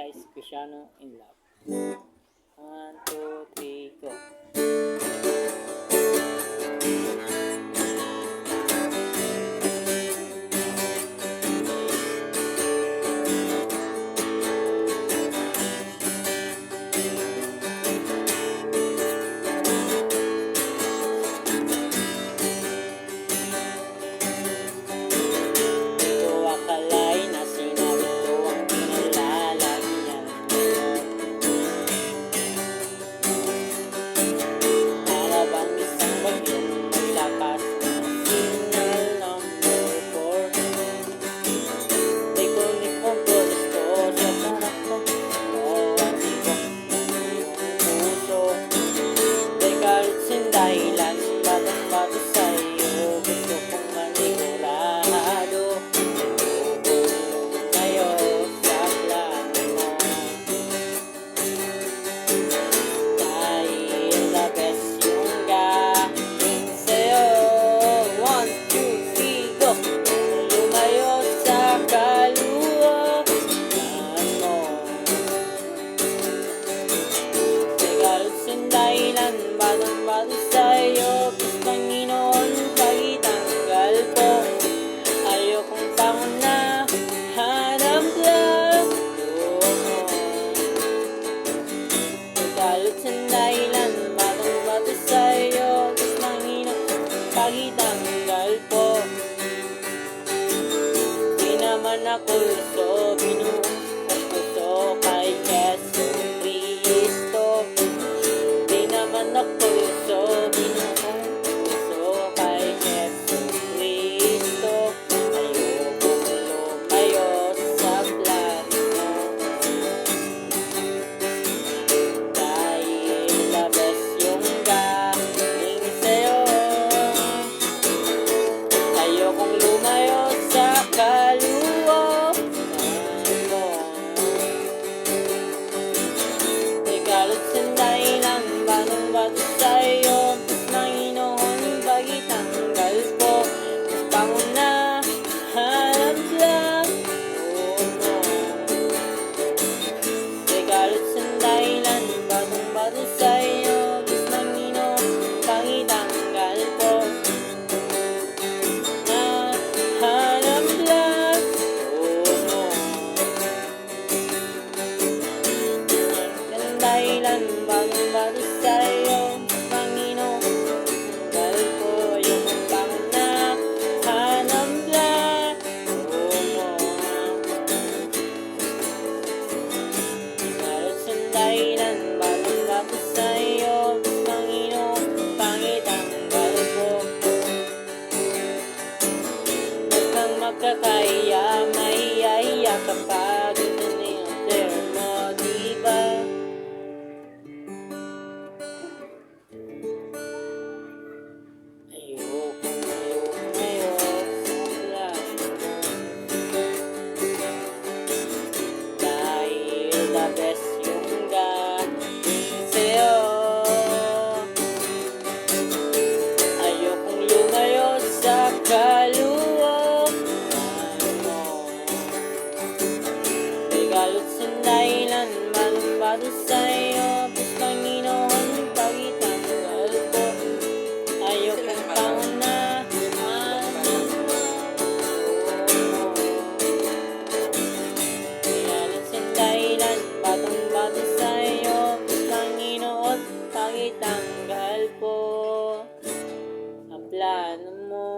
guys, Cristiano in Love. 1, 2, 3, go. Dahilan, batang-bato sa'yo, gusto kong manigurado, tayo sa plano mo. Dahil the best yung galing sa'yo. 1, 2, 3, go. Lumayo sa kalooban mo. May galot sin dahilan, batang-bato sa'yo, Panginoon, pagitanggal ko. Ayokong pangon na hanap lang mo. Galot sa dahilan, batang-bato sa'yo, Panginoon, pagitanggal ko. Di naman ako gusto, binuong ang puso kay Yesu Cristo. Di naman ako gusto, binuong puso kay Yesu Cristo. Ayokong lumayo sa plano mo. Dahil the best yung galing sa'yo. Ayokong lumayo sa kalooban mo. May galot sa dahilan, batang-bato sa'yo, Panginoon, pagitanggal ko. Pangon na hanap lang mo. May galot sa dahilan, batang-bato sa'yo, Panginoon, pagitanggal ko. Hanap lang mo. Ang dahilan, batang-bato sa'yo, Panginoon, tanggal ko. Yung pangon na hanap lang mo. Galot sa dahilan, batang-bato sa'yo, Panginoon, pagitanggal ko. Huwag kang magkakaya, mahihiya ka pa, ganun na yung termo, diba? Ayokong lumayo sa plano mo. Dahil the best yung galing sa'yo. Ayokong lumayo sa kalooban mo. May galot sa dahilan, batang-bato sa'yo, Panginoon, pagitanggal ko. Ayokong pangon na hanap mo. May galot sa dahilan, batang-bato sa'yo, Panginoon, pagitanggal ko. Ang plano mo.